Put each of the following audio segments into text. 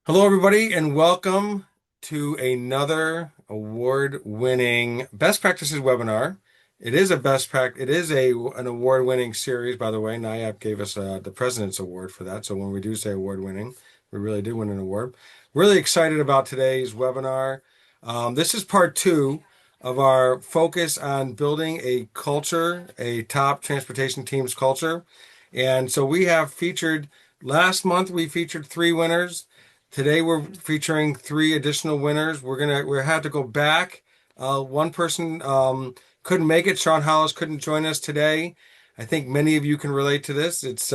Hello, everybody, and welcome to another award-winning best practices webinar. It is a an award-winning series, by the way. NIAP gave us the President's Award for that. So when we do say award-winning, we really did win an award. Really excited about today's webinar. This is part two of our focus on building a culture, a top transportation team's culture. And so last month we featured three winners. Today we're featuring three additional winners. We had to go back. One person couldn't make it. Sean Hollis couldn't join us today. I think many of you can relate to this. It's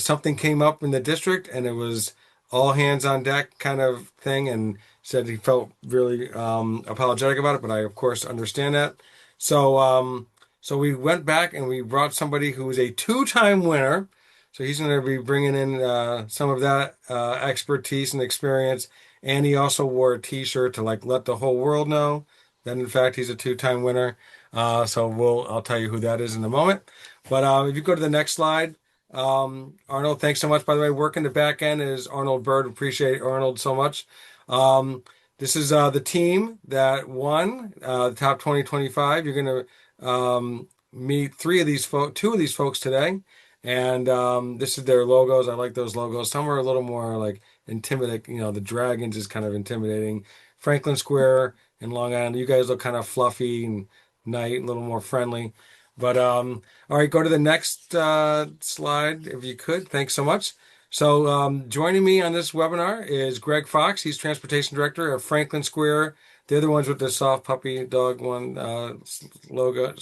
something came up in the district, and it was all hands on deck kind of thing. And said he felt really apologetic about it, but I of course understand that. So we went back and we brought somebody who was a two-time winner. So he's going to be bringing in some of that expertise and experience. And he also wore a T-shirt to like let the whole world know that in fact he's a two-time winner. I'll tell you who that is in a moment. But if you go to the next slide, Arnold, thanks so much. By the way, working the back end is Arnold Bird. Appreciate Arnold so much. This is the team that won the top 2025. You're going to meet two of these folks today. And this is their logos. I like those logos. Some are a little more like intimidating. The dragons is kind of intimidating. Franklin Square in Long Island. You guys look kind of fluffy and nice, a little more friendly. But all right, go to the next slide if you could. Thanks so much. So joining me on this webinar is Gregg Fox. He's Transportation Director of Franklin Square. They're the ones with the soft puppy dog one logo.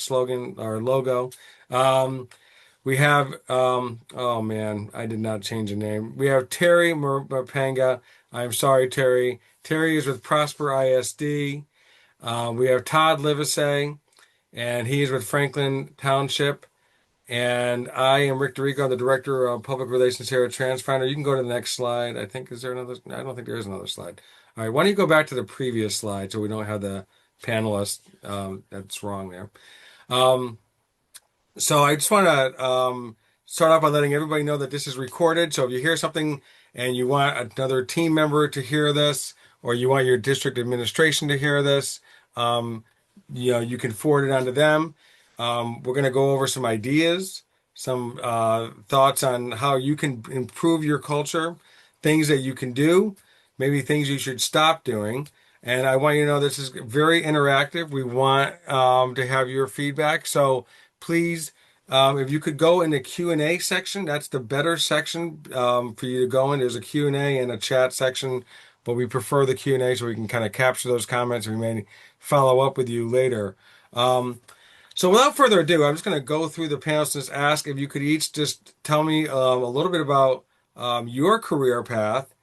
We have, oh man, I did not change the name. We have Teri Mapengo. I'm sorry, Teri. Teri is with Prosper ISD. We have Todd Livesay, and he is with Franklin Township. And I am Rick DeRico, the Director of Public Relations here at Transfinder. You can go to the next slide. Is there another? I don't think there is another slide. All right, why don't you go back to the previous slide so we don't have the panelist that's wrong there. Um, so I just want to start off by letting everybody know that this is recorded. So if you hear something and you want another team member to hear this, or you want your district administration to hear this, um, you can forward it on to them. We're going to go over some ideas, some thoughts on how you can improve your culture, things that you can do, maybe things you should stop doing. And I want you to know this is very interactive. We want to have your feedback. So please, if you could go in the Q&A section, that's the better section for you to go in. There's a Q&A and a chat section, but we prefer the Q&A so we can kind of capture those comments. We may follow up with you later. So without further ado, I'm just going to go through the panelists and just ask if you could each just tell me a little bit about your career path,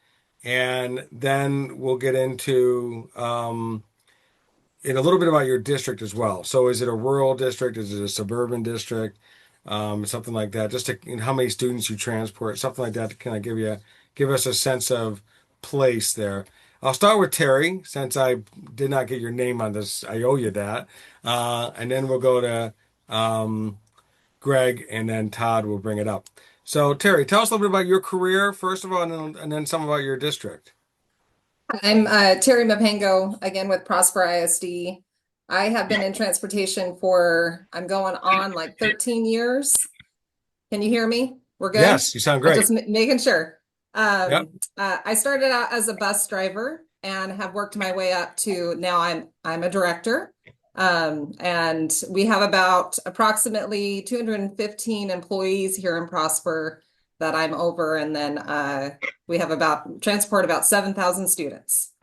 and then we'll get into a little bit about your district as well. So is it a rural district? Is it a suburban district? Something like that. Just how many students you transport, something like that to kind of give us a sense of place there. I'll start with Teri, since I did not get your name on this. I owe you that. And then we'll go to Gregg, and then Todd will bring it up. So Teri, tell us a little bit about your career, first of all, and then some about your district. I'm Teri Mapengo, again with Prosper ISD. I have been in transportation I'm going on like 13 years. Can you hear me? We're good? Yes, you sound I'm great. just making sure. Yep. I started out as a bus driver and have worked my way up to now I'm a director. And we have about approximately 215 employees here in Prosper that I'm over, and then we have transport about 7,000 students.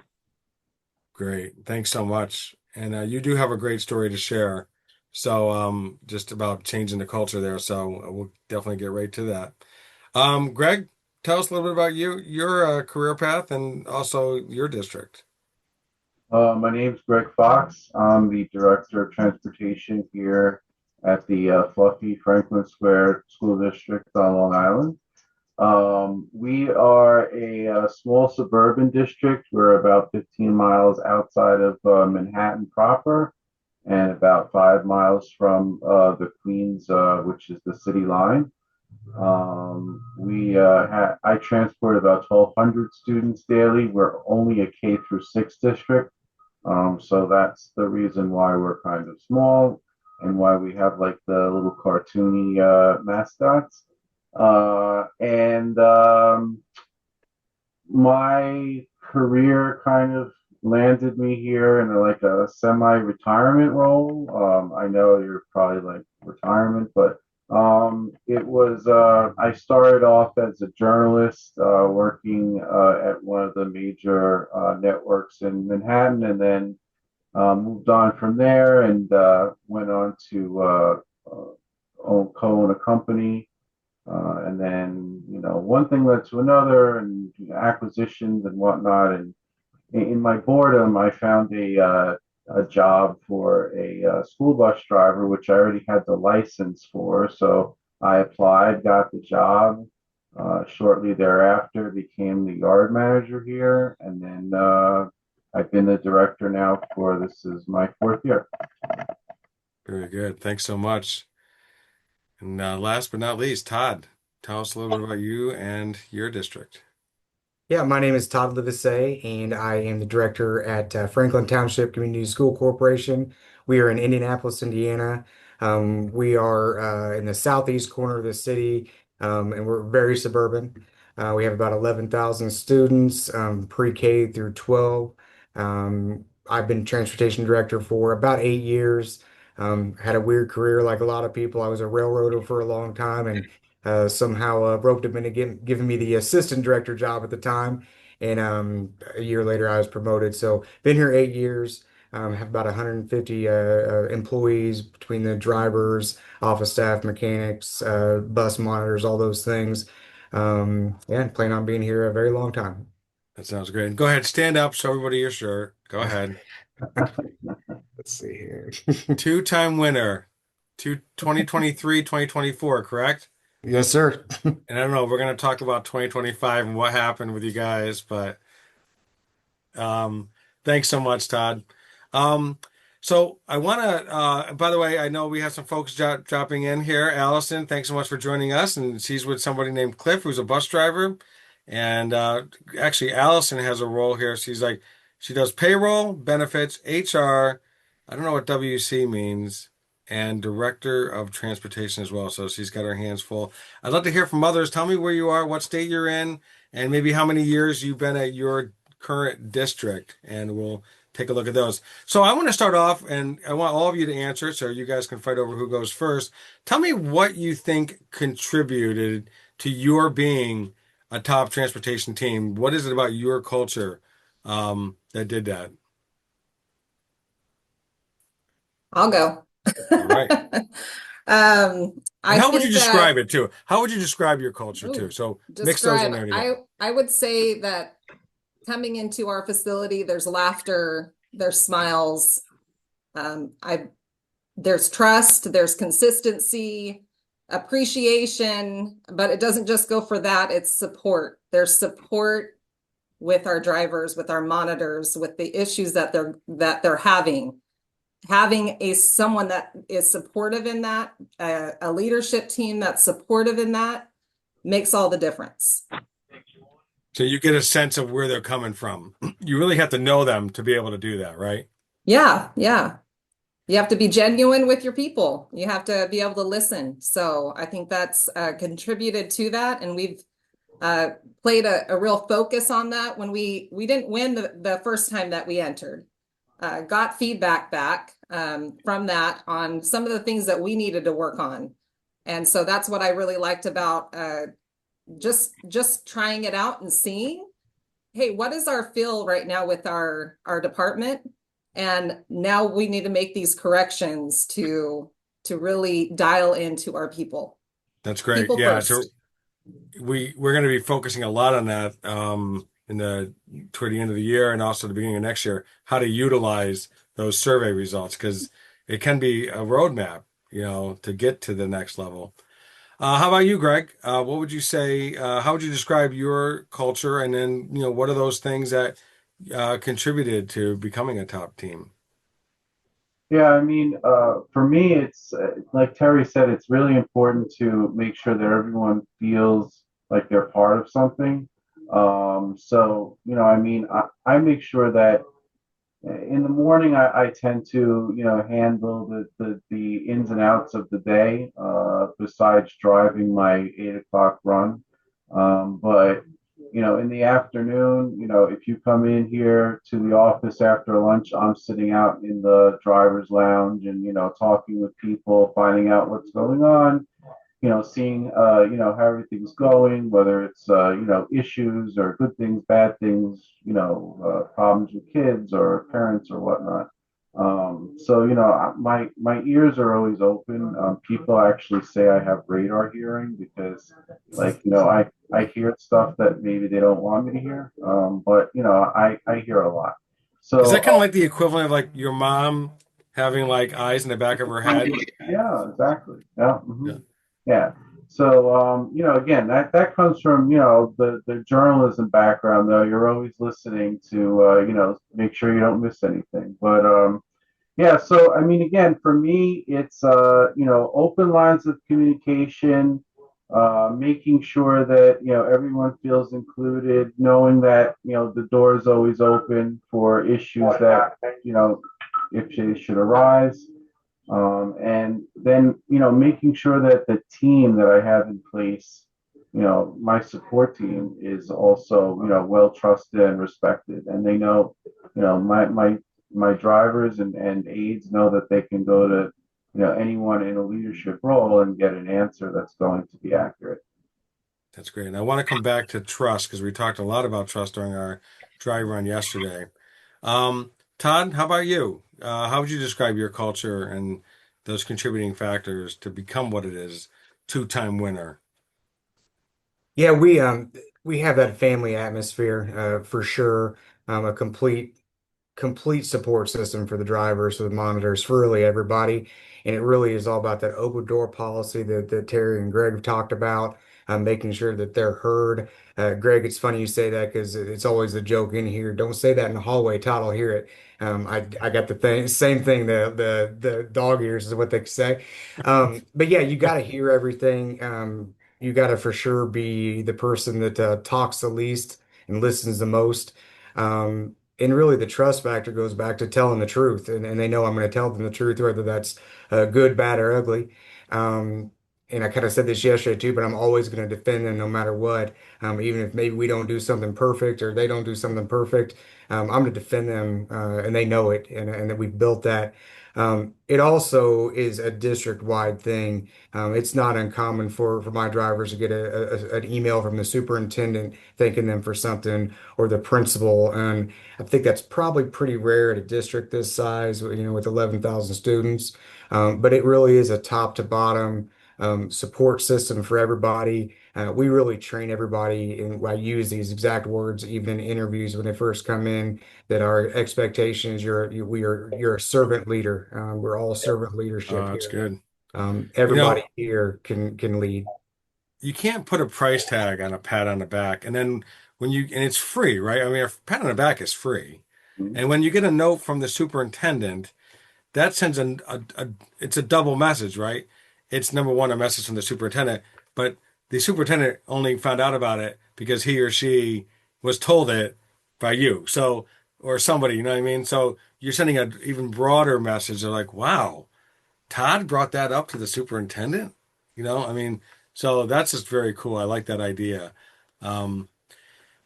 Great. Thanks so much. And you do have a great story to share. So just about changing the culture there. So we'll definitely get right to that. Gregg, tell us a little bit about your career path and also your district. My name's Gregg Fox. I'm the Director of Transportation here at the fluffy Franklin Square School District on Long Island. We are a small suburban district. We're about 15 miles outside of Manhattan proper and about 5 miles from the Queens, which is the city line. I transport about 1,200 students daily. We're only a K through 6 district. So that's the reason why we're kind of small and why we have like the little cartoony mascots. And My career kind of landed me here in like a semi-retirement role. I know you're probably like retirement, but it was I started off as a journalist working at one of the major networks in Manhattan, and then moved on from there and went on to co-own a company. And then, one thing led to another and acquisitions and whatnot. And in my boredom, I found a job for a school bus driver, which I already had the license for. So I applied, got the job. Shortly thereafter, became the yard manager here. And then I've been the director now for this is my fourth year. Very good. Thanks so much. And last but not least, Todd, tell us a little bit about you and your district. Yeah, my name is Todd Livesay, and I am the director at Franklin Township Community School Corporation. We are in Indianapolis, Indiana. We are in the southeast corner of the city, and we're very suburban. We have about 11,000 students, pre-K through 12. I've been transportation director for about 8 years. Had a weird career like a lot of people. I was a railroader for a long time, and somehow roped him into giving me the assistant director job at the time. And a year later, I was promoted. So been here 8 years. Have about 150 employees between the drivers, office staff, mechanics, bus monitors, all those things. Yeah, and plan on being here a very long time. That sounds great. Go ahead, stand up, show everybody your shirt. Go ahead. Let's see here. Two-time winner, 2023, 2024, correct? Yes, sir. And I don't know, we're going to talk about 2025 and what happened with you guys, but um, thanks so much, Todd. Um, so I want to, by the way, I know we have some folks dropping in here. Allison, thanks so much for joining us. And she's with somebody named Cliff, who's a bus driver. And actually, Allison has a role here. She's like, she does payroll, benefits, HR. I don't know what WC means, and director of transportation as well. So she's got her hands full. I'd love to hear from others. Tell me where you are, what state you're in, and maybe how many years you've been at your current district, and we'll take a look at those. So I want to start off, and I want all of you to answer it so you guys can fight over who goes first. Tell me what you think contributed to your being a top transportation team. What is it about your culture that did that? I'll go. All right. And I how would you think that, describe it too? How would you describe your culture too? oh, So mix those in describe, there together. I would say that coming into our facility, there's laughter, there's smiles, I there's trust, there's consistency, appreciation, but it doesn't just go for that, it's support. There's support with our drivers, with our monitors, with the issues that they're having. Having someone that is supportive in that, a leadership team that's supportive in that makes all the difference. So you get a sense of where they're coming from. You really have to know them to be able to do that, right? Yeah, yeah. You have to be genuine with your people. You have to be able to listen. So I think that's contributed to that, and we've uh, played a real focus on that when we didn't win the first time that we entered. Got feedback back from that on some of the things that we needed to work on. And so that's what I really liked about just trying it out and seeing, hey, what is our feel right now with our department? And now we need to make these corrections to really dial into our people. That's great. People Yeah. So first. we're going to be focusing a lot on that in the toward the end of the year and also the beginning of next year, how to utilize those survey results because it can be a roadmap, to get to the next level. How about you, Greg? What would you say? How would you describe your culture? And then, what are those things that contributed to becoming a top team? Yeah, I mean, for me, it's like Terry said, it's really important to make sure that everyone feels like they're part of something. So, I mean, I make sure that in the morning, I tend to, handle the ins and outs of the day, besides driving my 8 o'clock run. But in the afternoon, if you come in here to the office after lunch, I'm sitting out in the driver's lounge and, talking with people, finding out what's going on, seeing how everything's going, whether it's issues or good things, bad things, problems with kids or parents or whatnot. So my ears are always open. People actually say I have radar hearing because, like, I hear stuff that maybe they don't want me to hear. But I hear a lot. Is that So kind of like the equivalent of like your mom having like eyes in the back of her head? yeah, exactly. Yeah. Yeah. Yeah. So, again, that comes from, the journalism background, though. You're always listening to, make sure you don't miss anything. But, yeah, so, I mean, again, for me, it's, open lines of communication, making sure that, everyone feels included, knowing that, the door is always open for issues that, if they should arise. And then, making sure that the team that I have in place, my support team is also, well trusted and respected. And they know, my drivers and aides know that they can go to, anyone in a leadership role and get an answer that's going to be accurate. That's great. And I want to come back to trust because we talked a lot about trust during our dry run yesterday. Um, Todd, how about you? How would you describe your culture and those contributing factors to become what it is, two-time winner? Yeah, we have that family atmosphere for sure. A complete support system for the drivers, for the monitors, for really everybody. And it really is all about that open door policy that Terry and Greg have talked about, making sure that they're heard. Greg, it's funny you say that because it's always a joke in here. Don't say that in the hallway. Todd will hear it. I got the same thing. The dog ears is what they say. But yeah, you got to hear everything. You got to for sure be the person that talks the least and listens the most. And really, the trust factor goes back to telling the truth, and they know I'm going to tell them the truth, whether that's good, bad, or ugly. Um, and I kind of said this yesterday too, but I'm always going to defend them no matter what. Even if maybe we don't do something perfect or they don't do something perfect, I'm going to defend them, and they know it, and that we've built that. It also is a district-wide thing. It's not uncommon for my drivers to get an email from the superintendent thanking them for something or the principal. And I think that's probably pretty rare at a district this size, with 11,000 students. But it really is a top to bottom support system for everybody. We really train everybody, and I use these exact words even in interviews when they first come in, that our expectation is you're a servant leader. We're all servant leadership That's here. good. You Everybody know, here can lead. you can't put a price tag on a pat on the back, and then and it's free, right? I mean, a pat on the back is free. Mhm. And when you get a note from the superintendent, that sends it's a double message, right? It's number one, a message from the superintendent, but the superintendent only found out about it because he or she was told it by you. So, or somebody, you know what I mean? So you're sending an even broader message. They're like, wow, Todd brought that up to the superintendent? I mean, so that's just very cool. I like that idea. Um,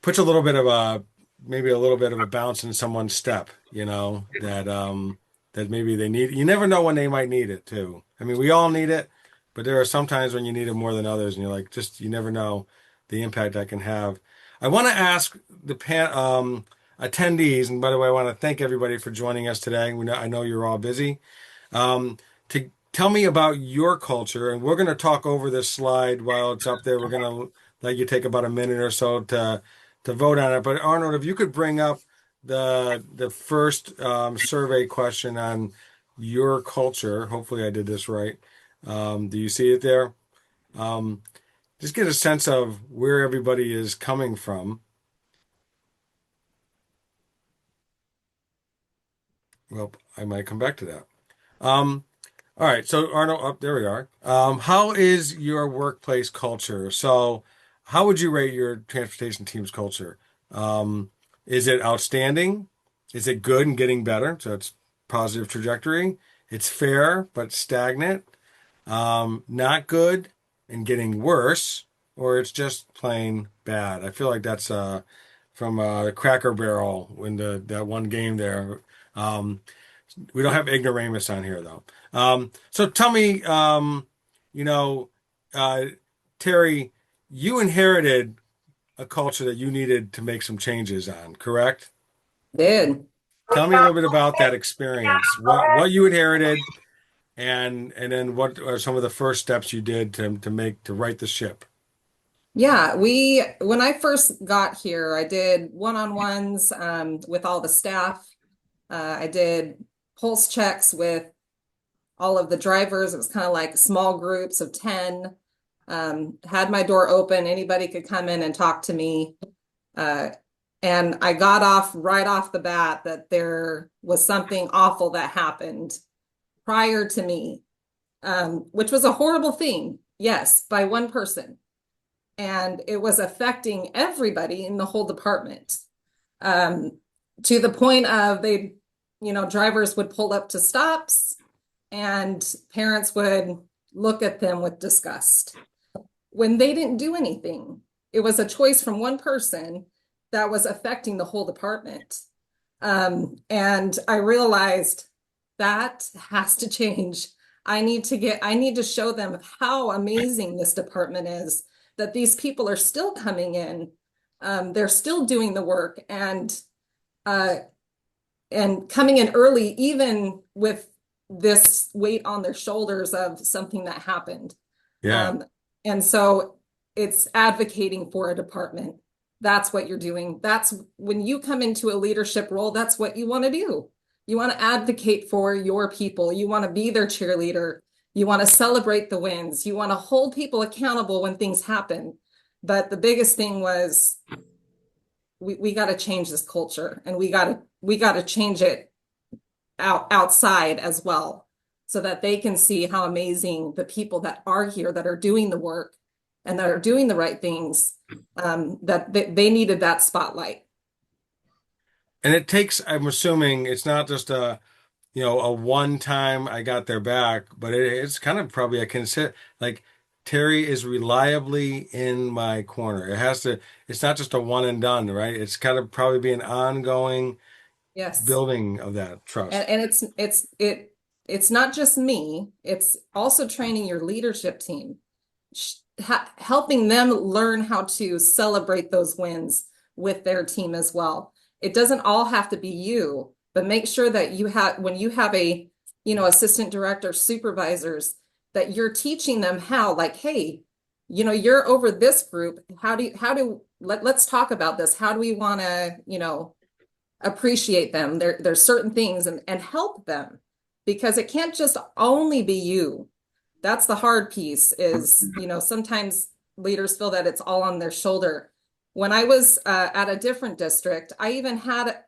Puts a little bit of maybe a little bit of a bounce in someone's step, that maybe they need. You never know when they might need it too. I mean, we all need it, but there are some times when you need it more than others, and you're like, just you never know the impact that can have. I want to ask the attendees, and by the way, I want to thank everybody for joining us today. I know you're all busy. To tell me about your culture, and we're going to talk over this slide while it's up there. We're going to let you take about a minute or so to vote on it. But Arnold, if you could bring up the first survey question on your culture. Hopefully, I did this right. Do you see it there? Um, just get a sense of where everybody is coming from. Well, I might come back to that. Um, all right. So Arnold, oh, there we are. How is your workplace culture? So how would you rate your transportation team's culture? Um, is it outstanding? Is it good and getting better? So it's positive trajectory. It's fair but stagnant. Not good and getting worse, or it's just plain bad. I feel like that's from Cracker Barrel when that one game there. Um, we don't have ignoramus on here though. So tell me, you know, uh, Teri, you inherited a culture that you needed to make some changes on, correct? Did. Tell me a little bit about that experience. What you inherited, and then what are some of the first steps you did to right the ship? Yeah, when I first got here, I did one-on-ones with all the staff. I did pulse checks with all of the drivers. It was kind of like small groups of 10. Had my door open, anybody could come in and talk to me. Uh, and I got off right off the bat that there was something awful that happened prior to me, which was a horrible thing, yes, by one person. And it was affecting everybody in the whole department. Um, to the point of drivers would pull up to stops and parents would look at them with disgust when they didn't do anything. It was a choice from one person that was affecting the whole department. And I realized that has to change. I need to show them how amazing this department is, that these people are still coming in. They're still doing the work uh, and coming in early, even with this weight on their shoulders of something that happened. Yeah. And so it's advocating for a department. That's what you're doing. That's when you come into a leadership role, that's what you want to do. You want to advocate for your people. You want to be their cheerleader. You want to celebrate the wins. You want to hold people accountable when things happen. But the biggest thing was we got to change this culture, and we got to change it outside as well, so that they can see how amazing the people that are here, that are doing the work and that are doing the right things, that they needed that spotlight. And it takes, I'm assuming it's not just a one time I got their back, but it's kind of probably I consider like Teri is reliably in my corner. It's not just a one and done, right? It's kind of probably be an ongoing Yes. building of that trust. And it's not just me, it's also training your leadership team, helping them learn how to celebrate those wins with their team as well. It doesn't all have to be you, but make sure that when you have assistant director, supervisors, that you're teaching them how, like, hey, you're over this group. Let's talk about this. How do we want to, appreciate them? There's certain things, and help them, because it can't just only be you. That's the hard piece is, sometimes leaders feel that it's all on their shoulder. When I was at a different district, I even had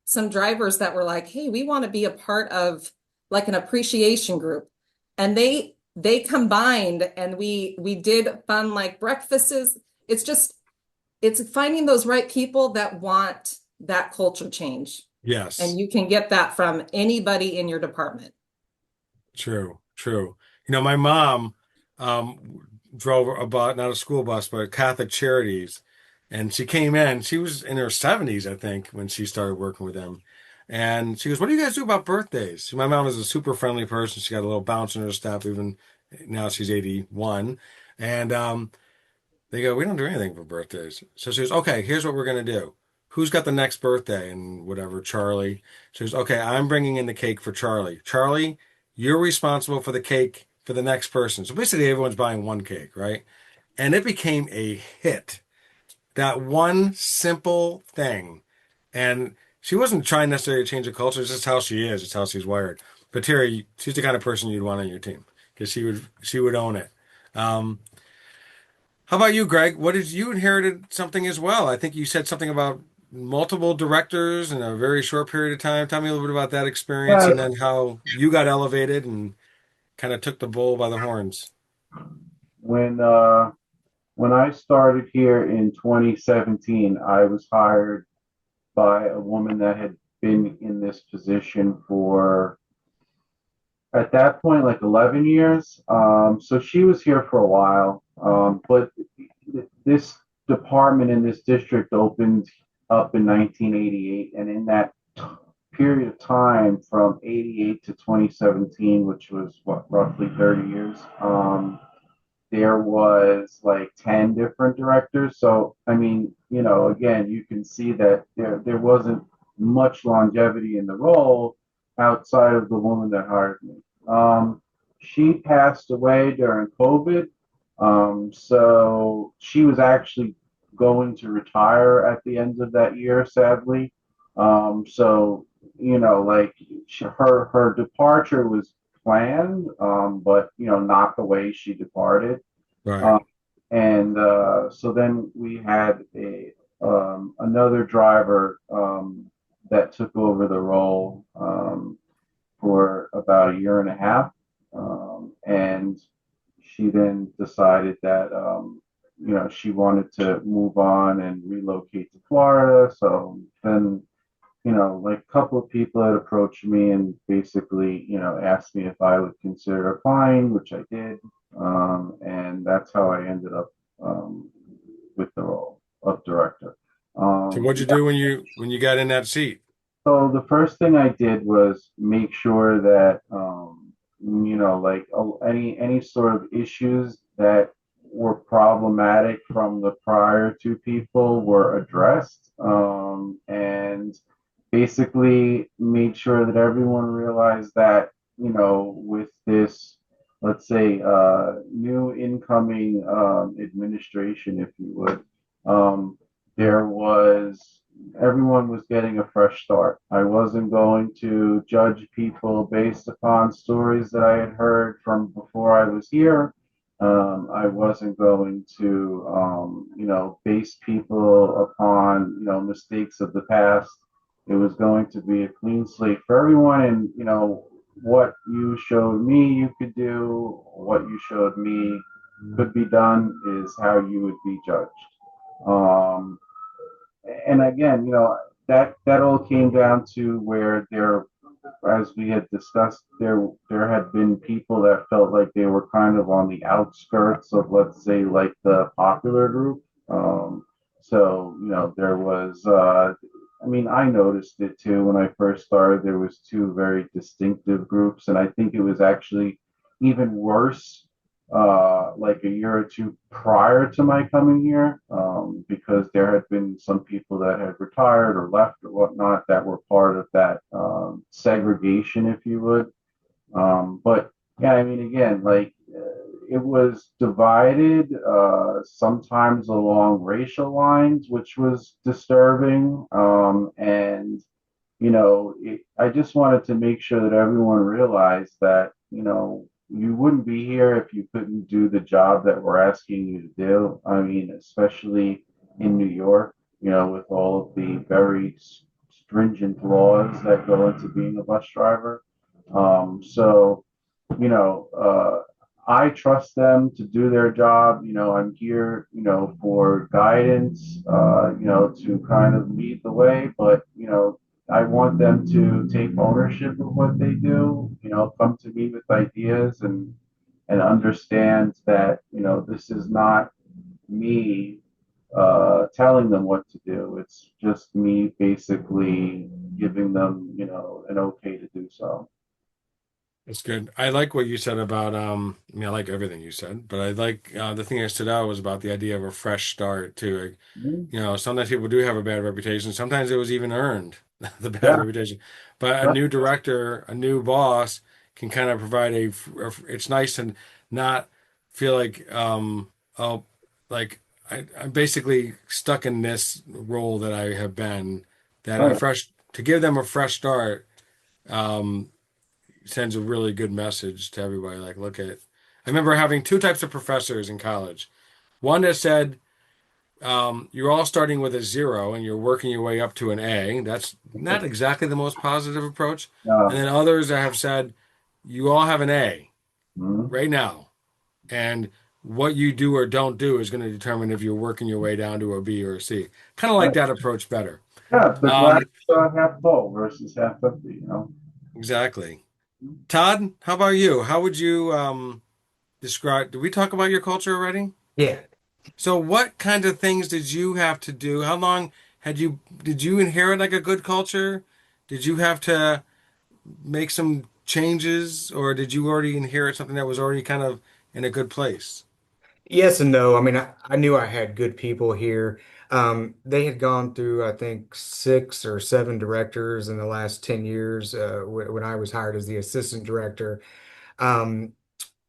some drivers that were like, hey, we want to be a part of like an appreciation group. And they combined, and we did fun like breakfasts. It's finding those right people that want that culture change. Yes, And you can get that from anybody in your department. true, true. My mom drove a bus, not a school bus, but Catholic Charities. And she came in, she was in her 70s, I think, when she started working with them. And she goes, "What do you guys do about birthdays?" My mom is a super friendly person. She got a little bounce in her step, even now she's 81. And they go, "We don't do anything for birthdays." So she goes, "Okay, here's what we're going to do. Who's got the next birthday?" And whatever, Charlie. She goes, "Okay, I'm bringing in the cake for Charlie. Charlie, you're responsible for the cake for the next person." So basically, everyone's buying one cake, right? And it became a hit. That one simple thing. And she wasn't trying necessarily to change the culture. It's just how she is. It's how she's wired. But Teri, she's the kind of person you'd want on your team because she would own it. How about you, Greg? What did you inherited something as well? I think you said something about multiple directors in a very short period of time. Tell me a little bit about that experience Yeah, and then how you got elevated and kind of took the bull by the horns. when uh, when I started here in 2017, I was hired by a woman that had been in this position for at that point like 11 years. So she was here for a while. But this department in this district opened up in 1988, and in that period of time from 88 to 2017, which was what, roughly 30 years, there was like 10 different directors. So, I mean, again, you can see that there wasn't much longevity in the role outside of the woman that hired me. She passed away during COVID. So she was actually going to retire at the end of that year, sadly. So, like her departure was planned, but not the way she departed. Right. Um, and so then we had a another driver that took over the role for about a year and a half, and she then decided that she wanted to move on and relocate to Florida. So then like a couple of people had approached me and basically, asked me if I would consider applying, which I did. And that's how I ended up with the role of director. So what'd you Yeah, do when you got in that seat? so the first thing I did was make sure that, like any sort of issues that were problematic from the prior two people were addressed, and basically made sure that everyone realized that, with this, let's say, new incoming administration, if you would, there was everyone was getting a fresh start. I wasn't going to judge people based upon stories that I had heard from before I was here. I wasn't going to, base people upon, mistakes of the past. It was going to be a clean slate for everyone. And, what you showed me you could do, what you showed me could be done is how you would be judged. Um, and again, that all came down to where there, as we had discussed, there had been people that felt like they were kind of on the outskirts of, let's say, like the popular group. So there was. I mean, I noticed it too when I first started. There was two very distinctive groups, and I think it was actually even worse like a year or two prior to my coming here, because there had been some people that had retired or left or whatnot that were part of that segregation, if you would. But yeah, I mean, again, like it was divided sometimes along racial lines, which was disturbing. And I just wanted to make sure that everyone realized that, you wouldn't be here if you couldn't do the job that we're asking you to do. I mean, especially in New York, with all of the very stringent laws that go into being a bus driver. So, you know, uh, I trust them to do their job. I'm here, for guidance, to kind of lead the way, but, I want them to take ownership of what they do, come to me with ideas and understand that, this is not me telling them what to do. It's just me basically giving them, an okay to do so. That's good. I like what you said about I mean I like everything you said, but I like the thing that stood out was about the idea of a fresh start too. Like, Mhm. sometimes people do have a bad reputation. Sometimes it was even earned, the bad Yeah, reputation. But a right, new director, a new boss can kind of provide it's nice to not feel like oh like I'm basically stuck in this role that I have been, that a right, fresh to give them a fresh start. Um, Sends a really good message to everybody. Like, look at, I remember having two types of professors in college. One that said, you're all starting with a zero and you're working your way up to an A. That's not exactly the most positive approach. And No. then others that have said, you all have an A Mhm. right now. And what you do or don't do is going to determine if you're working your way down to a B or a C. Kind of like Right. that approach better. Yeah, the glass Um, half full versus half empty, you know. exactly. Todd, how about you? How would you describe? Did we talk about your culture already? Yeah. So what kind of things did you have to do? How long did you inherit like a good culture? Did you have to make some changes or did you already inherit something that was already kind of in a good place? Yes and no. I mean, I knew I had good people here. They had gone through, I think, 6 or 7 directors in the last 10 years when I was hired as the assistant director. Um,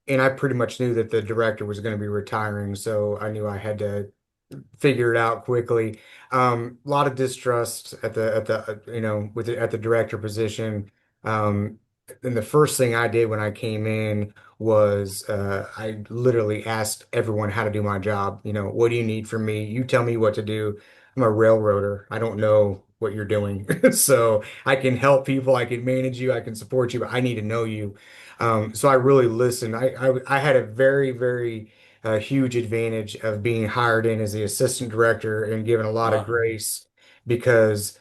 and I pretty much knew that the director was going to be retiring, so I knew I had to figure it out quickly. A lot of distrust at the director position. And the first thing I did when I came in was I literally asked everyone how to do my job. What do you need from me? You tell me what to do. I'm a railroader. I don't know what you're doing. So I can help people, I can manage you, I can support you, but I need to know you. So I really listened. I had a very, very huge advantage of being hired in as the assistant director and given a lot of Ah, grace because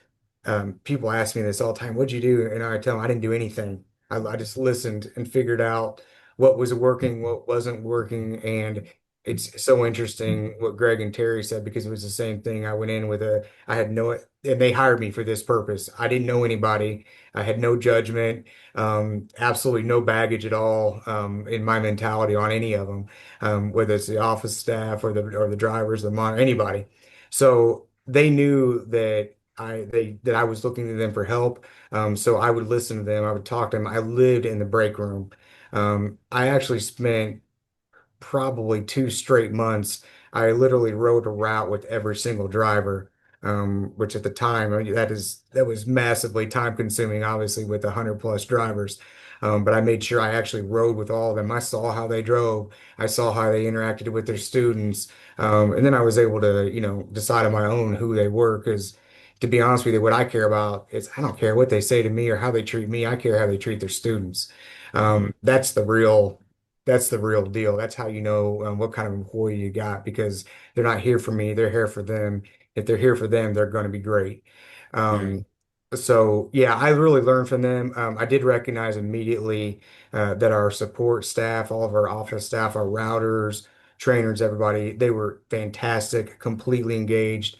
people ask me this all the time, what'd you do? And I tell them I didn't do anything. I just listened and figured out what was working, what wasn't working. And it's so interesting what Greg and Teri said because it was the same thing. I had no, and they hired me for this purpose. I didn't know anybody. I had no judgment, absolutely no baggage at all, in my mentality on any of them, whether it's the office staff or the drivers, the monitor, anybody. So they knew that I was looking to them for help. So I would listen to them. I would talk to them. I lived in the break room. I actually spent probably 2 straight months. I literally rode a route with every single driver, which at the time, I mean, that was massively time consuming, obviously with 100 plus drivers. But I made sure I actually rode with all of them. I saw how they drove. I saw how they interacted with their students. And then I was able to, decide on my own who they were. Because to be honest with you, what I care about is I don't care what they say to me or how they treat me. I care how they treat their students. mhm. That's the real deal. That's how you know what kind of employee you got because they're not here for me, they're here for them. If they're here for them, they're going to be great. Yeah. Um, so yeah, I really learned from them. I did recognize immediately that our support staff, all of our office staff, our routers, trainers, everybody, they were fantastic, completely engaged,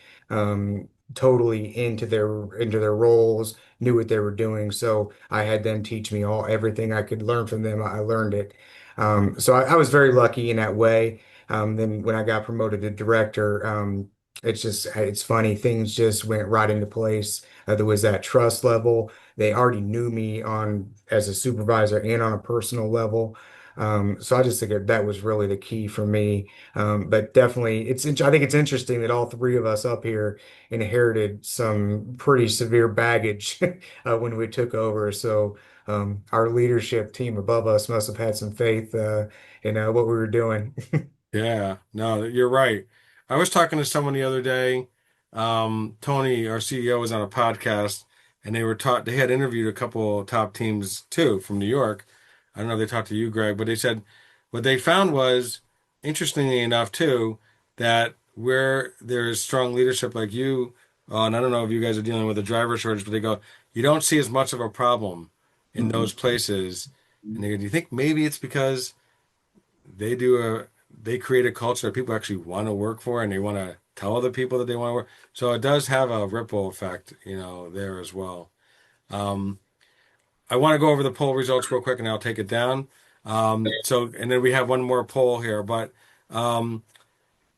totally into their roles, knew what they were doing. So I had them teach me everything I could learn from them. I learned it. So I was very lucky in that way. Then when I got promoted to director, it's funny, things just went right into place. There was that trust level. They already knew me on as a supervisor and on a personal level. So I just think that was really the key for me. But definitely, I think it's interesting that all three of us up here inherited some pretty severe baggage when we took over. So our leadership team above us must have had some faith in what we were doing. Yeah, no, you're right. I was talking to someone the other day. Tony, our CEO, was on a podcast, and they had interviewed a couple of top teams too from New York. I don't know if they talked to you, Greg, but they said what they found was, interestingly enough, too, that where there's strong leadership like you, and I don't know if you guys are dealing with a driver shortage, but they go, you don't see as much of a problem in Mhm. those places. And they go, do you think maybe it's because they do a they create a culture that people actually want to work for and they want to tell other people that they want to work. So it does have a ripple effect, there as well. Um, I want to go over the poll results real quick and I'll take it down. And then we have one more poll here, but um,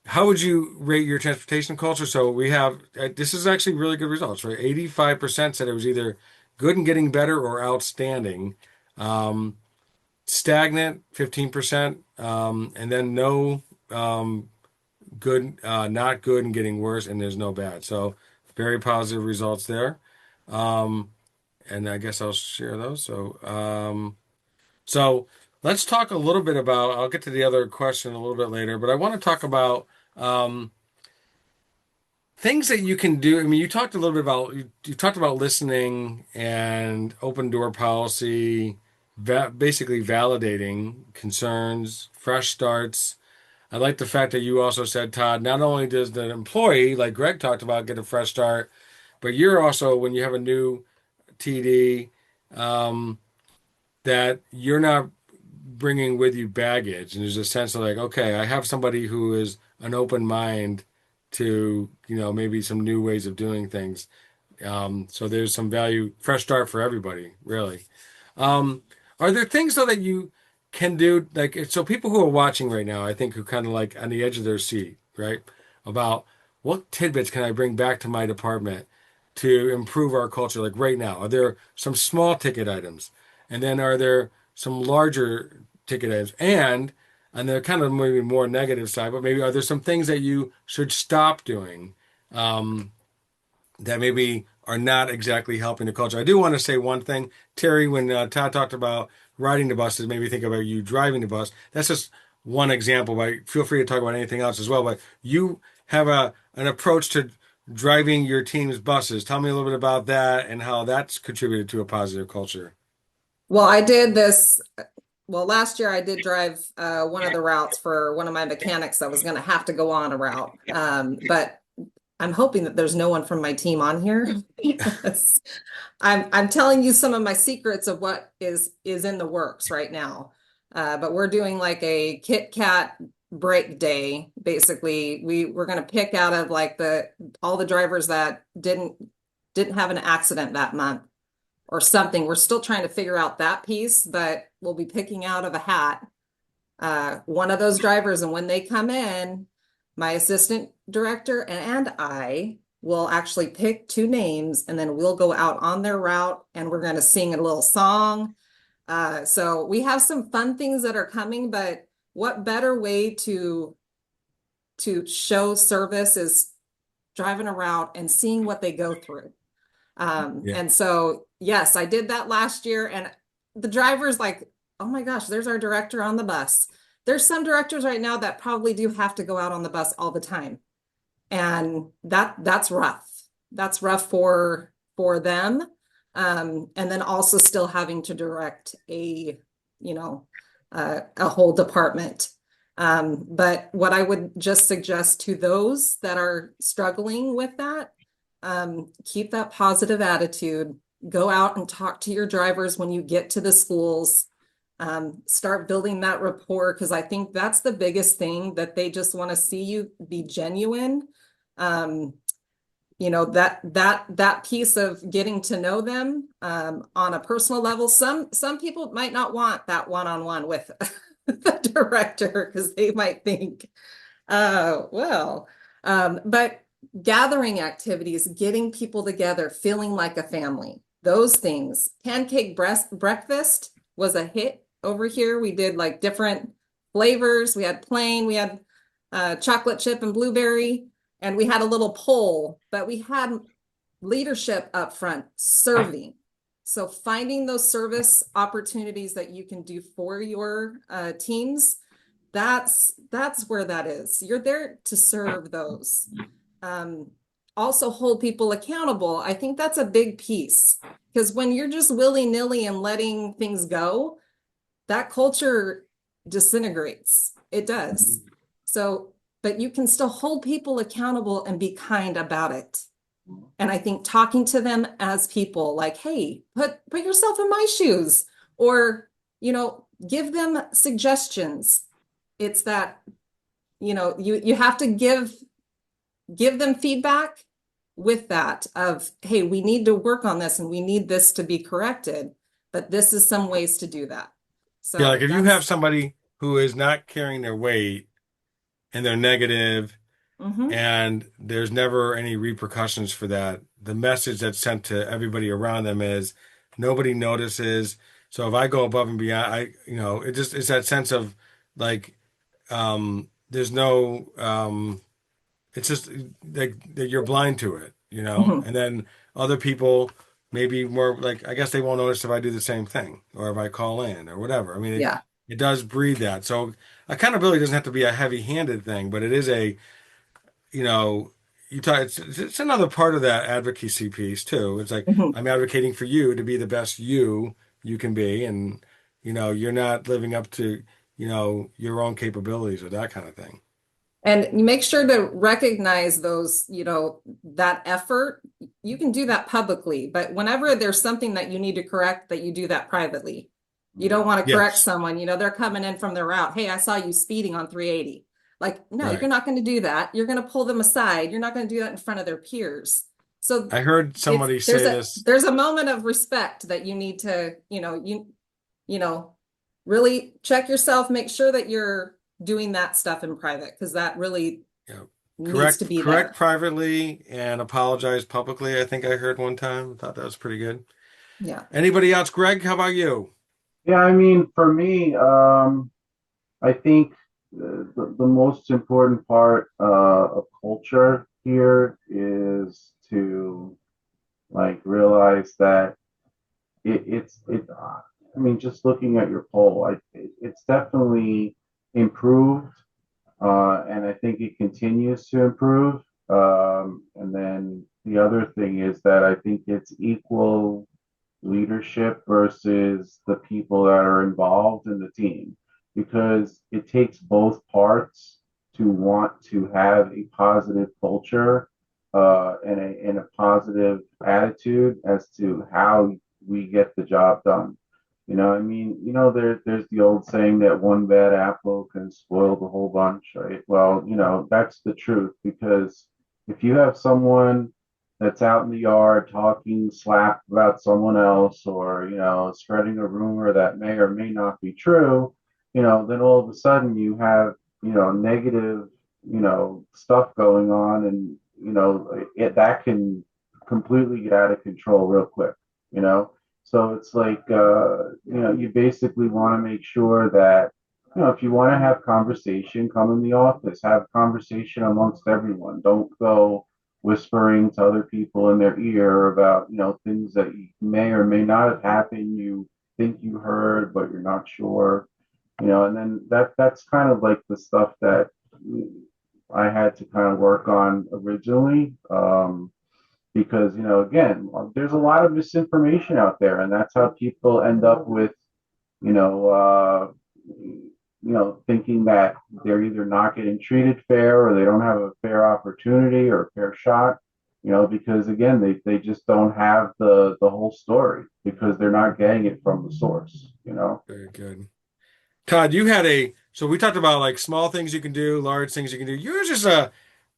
how would you rate your transportation culture? So we have this is actually really good results, right? 85% said it was either good and getting better or outstanding. Um, Stagnant 15%, and then no good, not good and getting worse, and there's no bad. So very positive results there. Um, and I guess I'll share those. So let's talk a little bit about. I'll get to the other question a little bit later, but I want to talk about um, things that you can do. I mean, you talked a little bit about you talked about listening and open door policy, basically validating concerns, fresh starts. I like the fact that you also said, Todd, not only does the employee, like Greg talked about, get a fresh start, but you're also, when you have a new TD, um, that you're not bringing with you baggage. And there's a sense of like, okay, I have somebody who is an open mind to, maybe some new ways of doing things. So there's some value, fresh start for everybody, really. Um, are there things though that you can do, like, so people who are watching right now, I think, who kind of like on the edge of their seat, right? About what tidbits can I bring back to my department to improve our culture, like right now? Are there some small ticket items? And then are there some larger ticket items? And they're kind of maybe more negative side, but maybe are there some things that you should stop doing? That maybe are not exactly helping the culture. I do want to say one thing, Teri, when Todd talked about riding the buses, made me think about you driving the bus. That's just one example, but feel free to talk about anything else as well. But you have an approach to driving your team's buses. Tell me a little bit about that and how that's contributed to a positive culture. Well, I did this. Well, last year I did drive one of the routes for one of my mechanics that was going to have to go on a route. But I'm hoping that there's no one from my team on here. Yes. I'm telling you some of my secrets of what is in the works right now. But we're doing like a Kit Kat break day. Basically, we're going to pick out of like all the drivers that didn't have an accident that month or something. We're still trying to figure out that piece, but we'll be picking out of a hat one of those drivers, and when they come in, my assistant director and I will actually pick two names, and then we'll go out on their route and we're going to sing a little song. So we have some fun things that are coming, but what better way to show service is driving a route and seeing what they go through. Yeah. And so, yes, I did that last year, and the driver's like, oh my gosh, there's our director on the bus. There's some directors right now that probably do have to go out on the bus all the time. And that's rough. That's rough for them. And then also still having to direct a whole department. But what I would just suggest to those that are struggling with that, keep that positive attitude. Go out and talk to your drivers when you get to the schools. Start building that rapport, because I think that's the biggest thing, that they just want to see you be genuine. That piece of getting to know them on a personal level. Some people might not want that one-on-one with the director because they might think, but gathering activities, getting people together, feeling like a family, those things. Pancake breakfast was a hit over here. We did like different flavors. We had plain, we had chocolate chip and blueberry, and we had a little poll, but we had leadership up front serving. So finding those service opportunities that you can do for your teams, that's where that is. You're there to serve those. Also hold people accountable. I think that's a big piece, because when you're just willy-nilly and letting things go, that culture disintegrates. It does. So, but you can still hold people accountable and be kind about it. And I think talking to them as people, like, hey, put yourself in my shoes, or, give them suggestions. It's that, you have to give them feedback with that of, hey, we need to work on this and we need this to be corrected, but this is some ways to do that. So Yeah, like if you have somebody who is not carrying their weight and they're negative, and there's never any repercussions for that, the message that's sent to everybody around them is nobody notices. So if I go above and beyond, it's that sense of like, there's no, it's just like that you're blind to it, and then other people maybe more like, I guess they won't notice if I do the same thing or if I call in or whatever. I mean, Yeah. it does breed that. So accountability doesn't have to be a heavy-handed thing, but it is a, you talk, it's another part of that advocacy piece too. It's like Mhm. I'm advocating for you to be the best you can be, and you're not living up to your own capabilities or that kind of thing. And you make sure to recognize those, that effort. You can do that publicly, but whenever there's something that you need to correct, that you do that privately. You don't want to correct Yes, someone, they're coming in from their route. Hey, I saw you speeding on 380. Like, no, you're right. not going to do that. You're going to pull them aside. You're not going to do that in front of their peers. So I heard it's somebody there's say a this. there's a moment of respect that you need to, you know, really check yourself, make sure that you're doing that stuff in private because that really You know, needs to correct be correct there. privately and apologize publicly. I think I heard one time. I thought that was pretty good. Yeah. Anybody else? Greg, how about you? Yeah, I mean, for me, I think the most important part of culture here is to like realize that it. I mean, just looking at your poll, it's definitely improved, and I think it continues to improve. And then the other thing is that I think it's equal leadership versus the people that are involved in the team because it takes both parts to want to have a positive culture and a positive attitude as to how we get the job done. I mean, there's the old saying that one bad apple can spoil the whole bunch, right? Well, that's the truth because if you have someone that's out in the yard talking slap about someone else or, spreading a rumor that may or may not be true, then all of a sudden you have, negative, stuff going on and, that can completely get out of control real quick, you know? So it's like, you basically want to make sure that, if you want to have conversation, come in the office, have conversation amongst everyone. Don't go whispering to other people in their ear about, things that may or may not have happened. You think you heard, but you're not sure, and then that's kind of like the stuff that I had to kind of work on originally. Because again, there's a lot of misinformation out there and that's how people end up with you know thinking that they're either not getting treated fair or they don't have a fair opportunity or a fair shot, because again they just don't have the whole story because they're not getting it from the source. Very good. Todd, so we talked about like small things you can do, large things you can do. Yours is a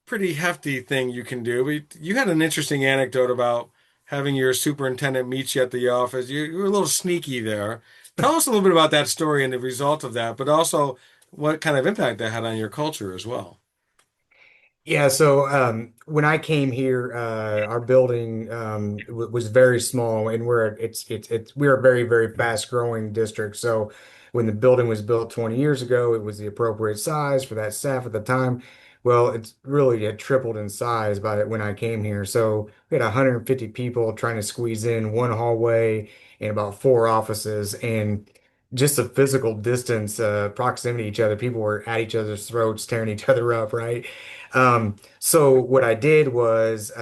pretty hefty thing you can do. You had an interesting anecdote about having your superintendent meet you at the office. You were a little sneaky there. Tell us a little bit about that story and the result of that, but also what kind of impact that had on your culture as well. Yeah, so when I came here, our building w was very small, and we're a very very fast growing district. So when the building was built 20 years ago, it was the appropriate size for that staff at the time. Well, it's really had tripled in size by when I came here. So we had 150 people trying to squeeze in one hallway and about four offices, and just the physical distance, proximity to each other. People were at each other's throats, tearing each other up, right? So what I did was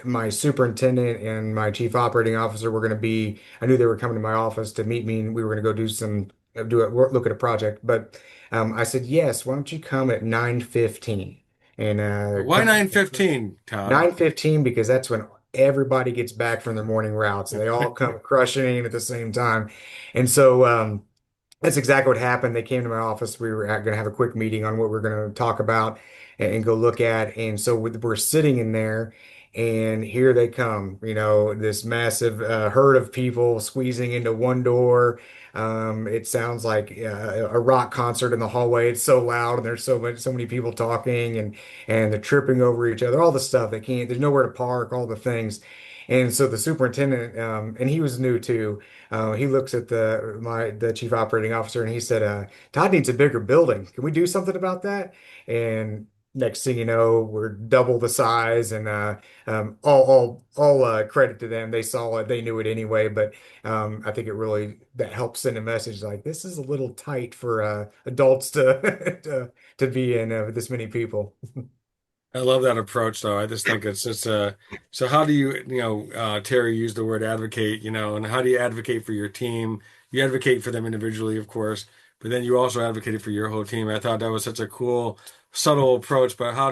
my superintendent and my chief operating officer were going to be, I knew they were coming to my office to meet me and we were going to go look at a project. But I said, yes, why don't you come at 9:15 and Why come 9:15, Todd? 9:15 because that's when everybody gets back from their morning routes. They all come crushing in at the same time. And so that's exactly what happened. They came to my office. We were going to have a quick meeting on what we're going to talk about and go look at. And so we're sitting in there, and here they come. This massive herd of people squeezing into one door. It sounds like a rock concert in the hallway. It's so loud, and there's so many people talking, and they're tripping over each other. All the stuff they can't. There's nowhere to park. All the things. And so the superintendent, and he was new too. He looks at the chief operating officer and he said, "Todd needs a bigger building. Can we do something about that?" And next thing you know, we're double the size, and all credit to them. They saw it, they knew it anyway. But I think it really that helps send a message like this is a little tight for adults to to be in with this many people. I love that approach, though. I just think it's just so how do you, Terry used the word advocate, and how do you advocate for your team? You advocate for them individually, of course, but then you also advocated for your whole team. I thought that was such a cool, subtle approach, but how,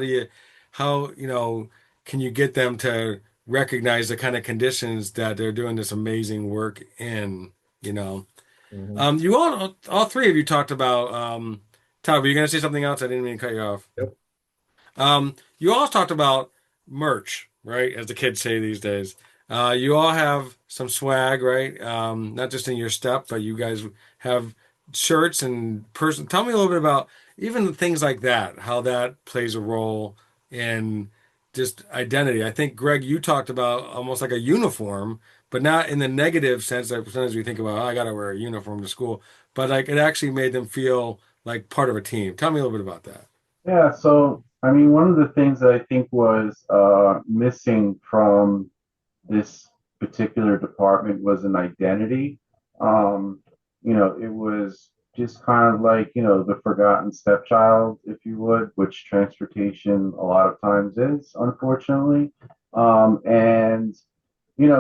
can you get them to recognize the kind of conditions that they're doing this amazing work in, you know? Mhm. You all three of you talked about, Todd, were you going to say something else? I didn't mean to cut you off. Yep. You all talked about merch, right? As the kids say these days. You all have some swag, right? Not just in your step, but you guys have shirts and person. Tell me a little bit about even things like that, how that plays a role in just identity. I think, Greg, you talked about almost like a uniform, but not in the negative sense that sometimes we think about, oh, I got to wear a uniform to school, but like it actually made them feel like part of a team. Tell me a little bit about that. Yeah, so I mean, one of the things that I think was missing from this particular department was an identity. Um, it was just kind of like, the forgotten stepchild, if you would, which transportation a lot of times is, unfortunately. And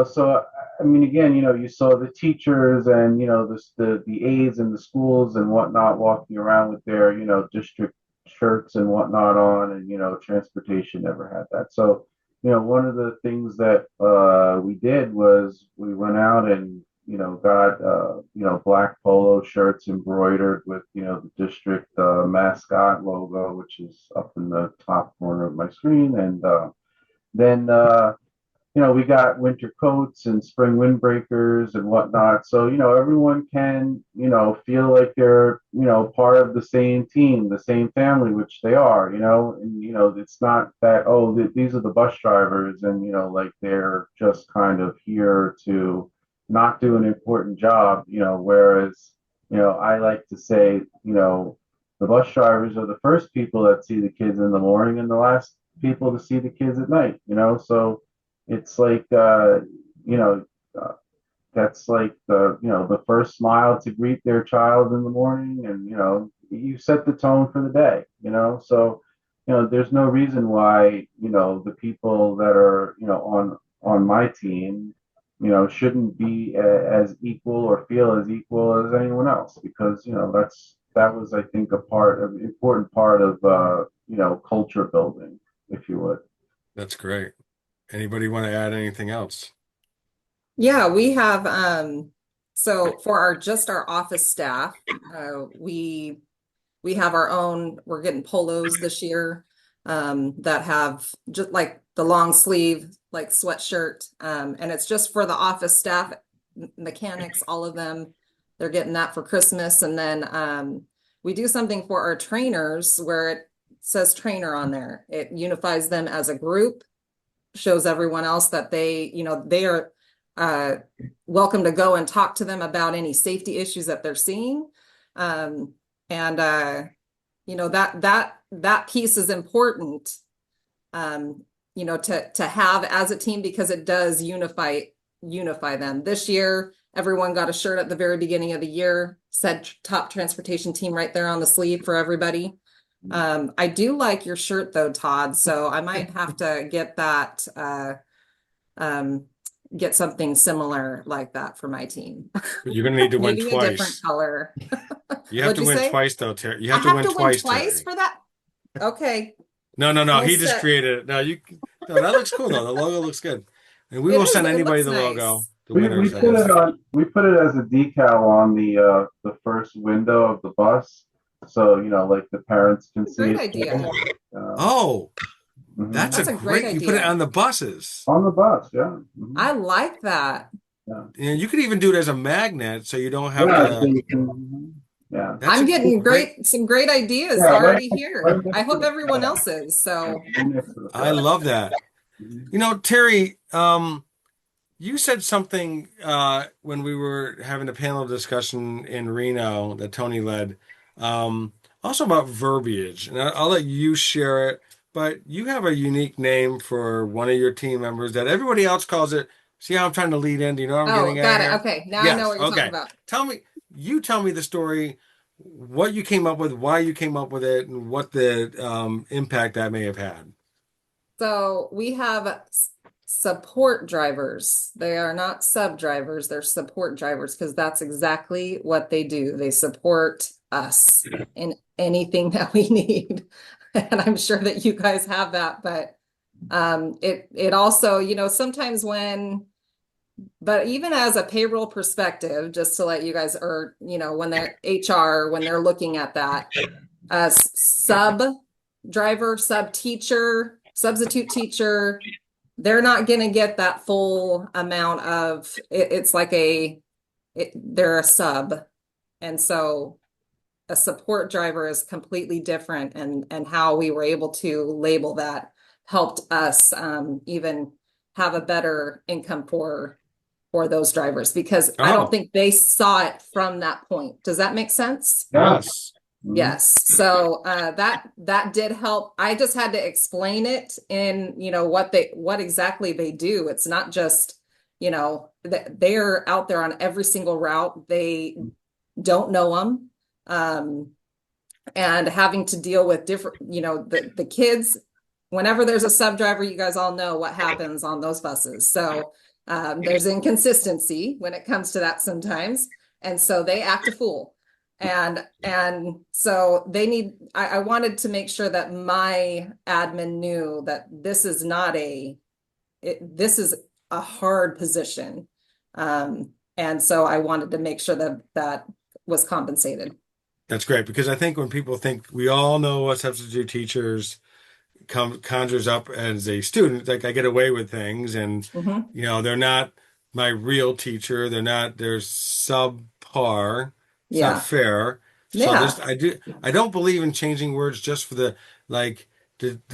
so I mean, again, you saw the teachers and the aides in the schools and whatnot walking around with their district shirts and whatnot on, and transportation never had that. So one of the things that we did was we went out and got black polo shirts embroidered with the district mascot logo, which is up in the top corner of my screen, and then we got winter coats and spring windbreakers and whatnot. So, everyone can, feel like they're, part of the same team, the same family, which they are, and, it's not that, oh, these are the bus drivers and, like they're just kind of here to not do an important job, whereas, I like to say, the bus drivers are the first people that see the kids in the morning and the last people to see the kids at night, so, it's like you know uh, that's like the first smile to greet their child in the morning, and you set the tone for the day, so there's no reason why the people that are on my team shouldn't be as equal or feel as equal as anyone else, because that was, I think, a part of important part of culture building, if you would. That's great. Anybody want to add anything else? Yeah, we have so for our office staff, we have our own, we're getting polos this year that have just like the long sleeve, like sweatshirt. And it's just for the office staff, mechanics, all of them. They're getting that for Christmas. And then we do something for our trainers where it says trainer on there. It unifies them as a group, shows everyone else that they are uh, welcome to go and talk to them about any safety issues that they're seeing. And that piece is important, to have as a team, because it does unify them. This year, everyone got a shirt at the very beginning of the year, said top transportation team right there on the sleeve for everybody. I do like your shirt though, Todd, so I might have to get that get something similar like that for my team. You're going to need to win Maybe a different twice. color. You have What'd to you win say? twice, though, Terry. You I have to have win to win twice, twice Terry. for that? Okay. No, no, no. We'll He just set created it. No, no, that looks cool though. The logo looks good, and we it will is, send it anybody looks the logo, nice. the We winners of put this. it on. We put it as a decal on the first window of the bus, so like the parents can see Great it idea. too. Um, Oh, that's mhm. a That's a great great. You put it idea. on the buses. On the bus, yeah. I like that. Yeah. And you could even do it as a magnet, so you don't have Yeah, so to. you can, yeah. That's I'm a getting great. some great ideas Yeah, already right here. I next to hope the everyone flag. else is. Yeah, So right next to the I flag. love that. Mhm. Terry, you said something when we were having a panel discussion in Reno that Tony led, also about verbiage, and I'll let you share it. But you have a unique name for one of your team members that everybody else calls it. See how I'm trying to lead in? Do you know what I'm oh, getting at got it. here? Okay, now I know Yes. what you're talking Okay. about. Tell me the story, what you came up with, why you came up with it, and what the impact that may have had. So we have support drivers. They are not sub drivers, they're support drivers because that's exactly what they do. They support us in anything that we need. And I'm sure that you guys have that, but it also, sometimes but even as a payroll perspective, just to let you guys, or when they're HR, when they're looking at that, sub driver, sub teacher, substitute teacher, they're not going to get that full amount of it's like they're a sub. And so a support driver is completely different, and how we were able to label that helped us even have a better income for those drivers, because I don't think they saw it from that point. Does that make sense? Yes. Yes. So that did help. I just had to explain it in, what exactly they do. It's not just, they're out there on every single route. They don't know them. And having to deal with different, the kids, whenever there's a sub driver, you guys all know what happens on those buses. So there's inconsistency when it comes to that sometimes. And so they act a fool. And so I wanted to make sure that my admin knew that this is not this is a hard position. And so I wanted to make sure that was compensated. That's great, because I think when people think we all know what substitute teachers conjures up as a student, like I get away with things, and they're not my real teacher. They're subpar. It's not fair. So I don't believe in changing words just for the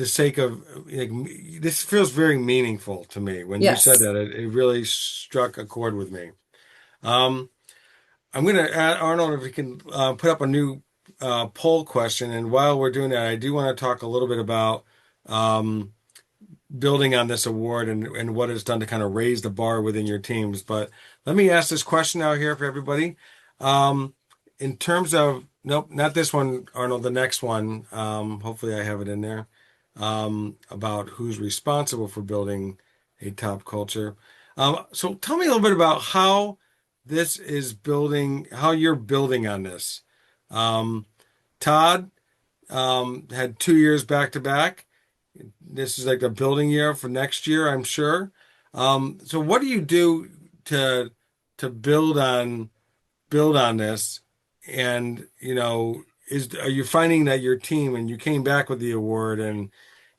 sake of, this feels very meaningful to me. When you said that, it really struck a chord with me. I'm going to add, Arnold, if we can put up a new poll question. And while we're doing that, I do want to talk a little bit about building on this award and what it's done to kind of raise the bar within your teams. But let me ask this question out here for everybody. In terms of, nope, not this one, Arnold, the next one. Hopefully I have it in there. About who's responsible for building a top culture. So tell me a little bit about how this is building, how you're building on this. Todd had 2 years back to back. This is like a building year for next year, I'm sure. So what do you do to build on this? And are you finding that your team, and you came back with the award, and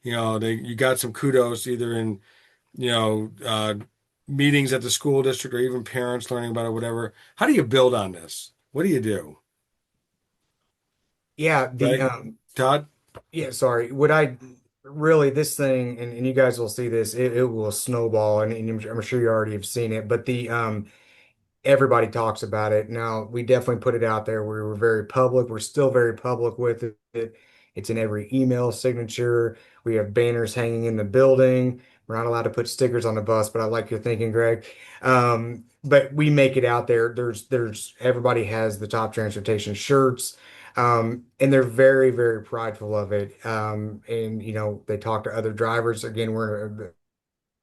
you got some kudos either in meetings at the school district or even parents learning about it, whatever. How do you build on this? What do you do? Yeah, Todd? Yeah, sorry. What I really, this thing, and you guys will see this, it will snowball, and I'm sure you already have seen it, but everybody talks about it. Now, we definitely put it out there. We were very public. We're still very public with it. It's in every email signature. We have banners hanging in the building. We're not allowed to put stickers on the bus, but I like your thinking, Greg. But we make it out there. Everybody has the top transportation shirts. And they're very, very prideful of it. And they talk to other drivers. Again, we're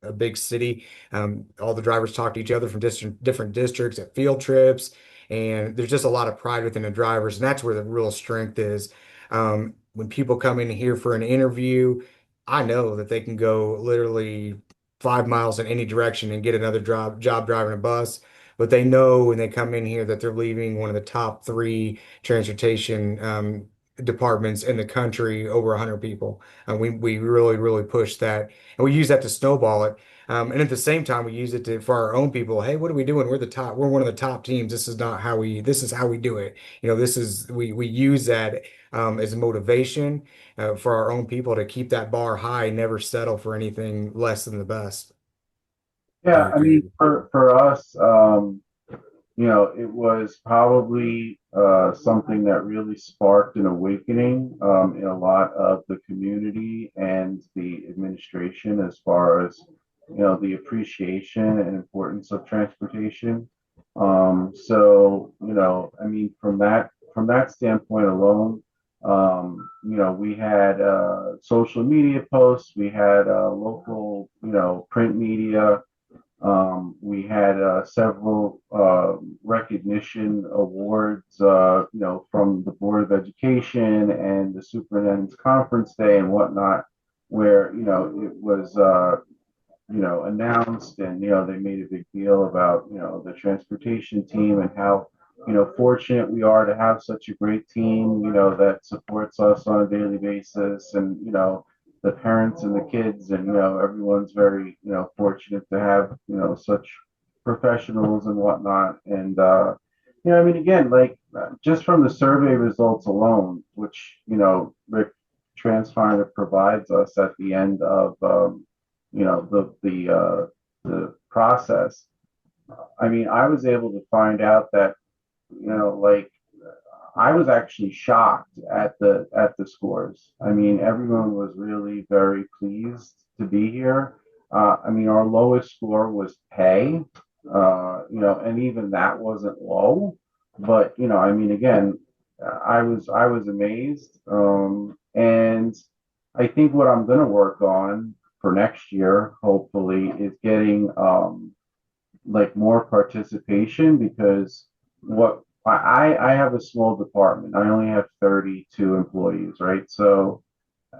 a big city. All the drivers talk to each other from different districts at field trips, and there's just a lot of pride within the drivers, and that's where the real strength is. When people come in here for an interview, I know that they can go literally 5 miles in any direction and get another job driving a bus. But they know when they come in here that they're leaving one of the top three transportation departments in the country, over 100 people. And we really, really push that. And we use that to snowball it. And at the same time, we use it for our own people. Hey, what are we doing? We're the top. We're one of the top teams. This is how we do it. We use that as a motivation for our own people to keep that bar high, never settle for anything less than the best. Yeah, I mean, for us, it was probably something that really sparked an awakening in a lot of the community and the administration, as far as the appreciation and importance of transportation. So I mean, from that standpoint alone, We had social media posts, we had local, print media. We had several recognition awards, from the Board of Education and the Superintendent's Conference Day and whatnot, where, it was, announced and, they made a big deal about, the transportation team and how, fortunate we are to have such a great team, that supports us on a daily basis and, the parents and the kids and, everyone's very, fortunate to have, such professionals and whatnot. And, again, like just from the survey results alone, which, Rick Transfinder provides us at the end of, the process. I mean, I was able to find out that, like I was actually shocked at the scores. I mean, everyone was really very pleased to be here. Our lowest score was pay, and even that wasn't low. But again, I was amazed, and I think what I'm going to work on for next year, hopefully, is getting like more participation because what I have a small department. I only have 32 employees, right? So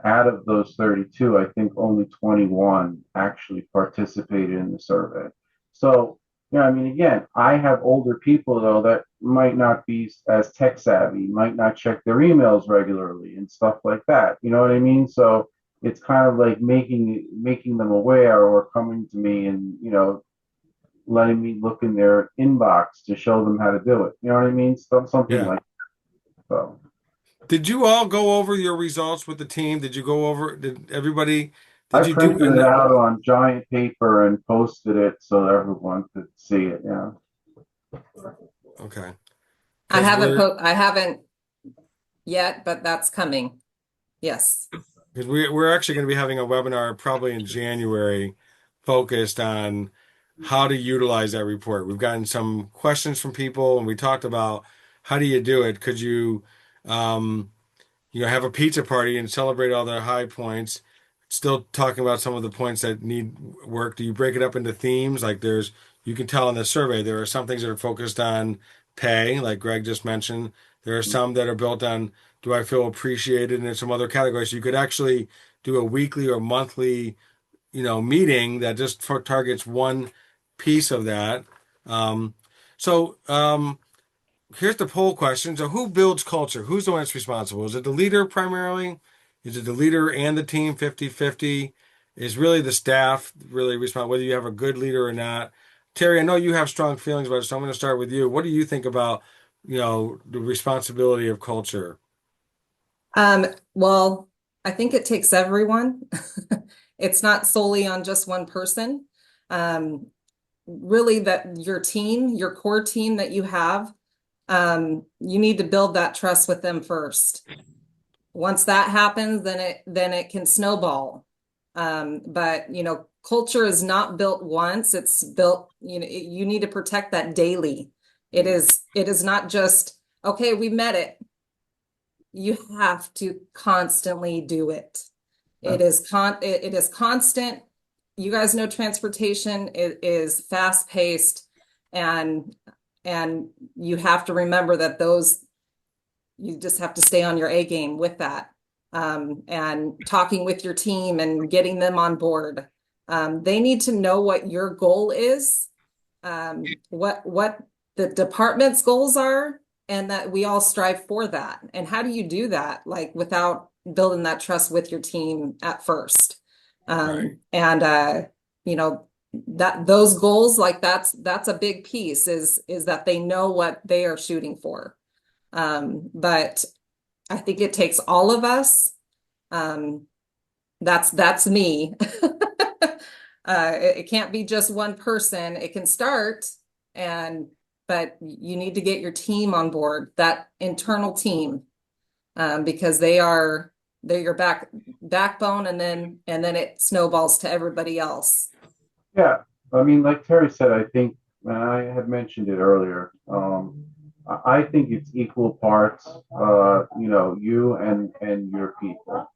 out of those 32, I think only 21 actually participated in the survey. So, again, I have older people though that might not be as tech savvy, might not check their emails regularly and stuff like that. You know what I mean? So it's kind of like making them aware or coming to me and, letting me look in their inbox to show them how to do it. You know what I mean? Something Yeah. like that. So. Did you all go over your results with the team? Did everybody, I did you do, printed it out on giant paper and posted it so everyone could see it. Yeah. okay. I haven't yet, but that's coming. Yes. Because we're actually going to be having a webinar probably in January focused on how to utilize that report. We've gotten some questions from people and we talked about how do you do it? Could you, um, have a pizza party and celebrate all the high points? Still talking about some of the points that need work. Do you break it up into themes? Like you can tell in the survey, there are some things that are focused on pay, like Greg just mentioned. There are some that are built on, do I feel appreciated? And there's some other categories. So you could actually do a weekly or monthly, meeting that just targets one piece of that. Um, so here's the poll question. So who builds culture? Who's the one that's responsible? Is it the leader primarily? Is it the leader and the team 50-50? Is really the staff really responsible, whether you have a good leader or not? Teri, I know you have strong feelings about it, so I'm going to start with you. What do you think about, the responsibility of culture? Well, I think it takes everyone. It's not solely on just one person. Um, Really that your team, your core team that you have, you need to build that trust with them first. Once that happens, then it can snowball. But culture is not built once, it's built, you need to protect that daily. It is not just, okay, we met it. You have to constantly do it. It is constant. You guys know transportation is fast paced, and you have to remember that you just have to stay on your A game with that, and talking with your team and getting them on board. They need to know what your goal is, what the department's goals are, and that we all strive for that. And how do you do that, like without building that trust with your team at first? Right. And that those goals, like that's a big piece is that they know what they are shooting for. But I think it takes all of us. Um, that's me. It can't be just one person. It can start, but you need to get your team on board, that internal team, because they're your backbone, and then it snowballs to everybody else. Yeah. Like Teri said, I think, and I had mentioned it earlier, I think it's equal parts, you and your people.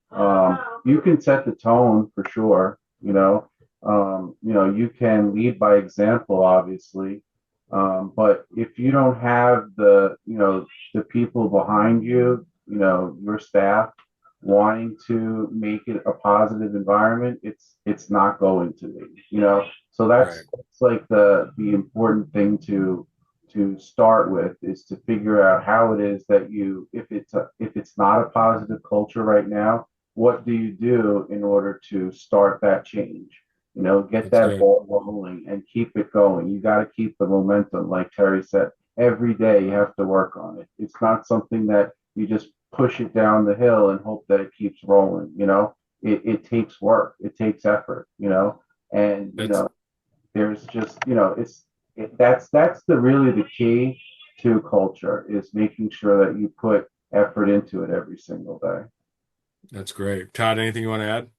You can set the tone for sure, you can lead by example, obviously. But if you don't have the people behind you, your staff wanting to make it a positive environment, it's not going to be, So Right. that's like the important thing to start with is to figure out how it is that if it's not a positive culture right now, what do you do in order to start that change? Get That's that good. ball rolling and keep it going. You got to keep the momentum, like Teri said. Every day you have to work on it. It's not something that you just push it down the hill and hope that it keeps rolling. It takes work. It takes effort. And That's there's just that's the really the key to culture is making sure that you put effort into it every single day. that's great. Todd, anything you want to add?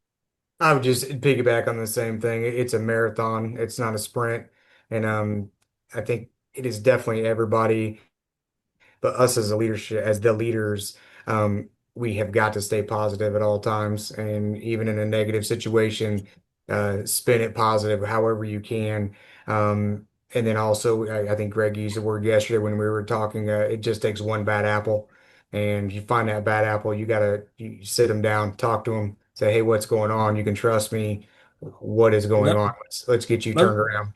I would just piggyback on the same thing. It's a marathon, it's not a sprint. And I think it is definitely everybody, but us as a leadership, as the leaders, we have got to stay positive at all times. And even in a negative situation, spin it positive however you can. And then also, I think Greg used the word yesterday when we were talking, it just takes one bad apple. And you find that bad apple, you sit them down, talk to them, say, hey, what's going on? You can trust me. What is going Let, on? Let's get you let, turned around.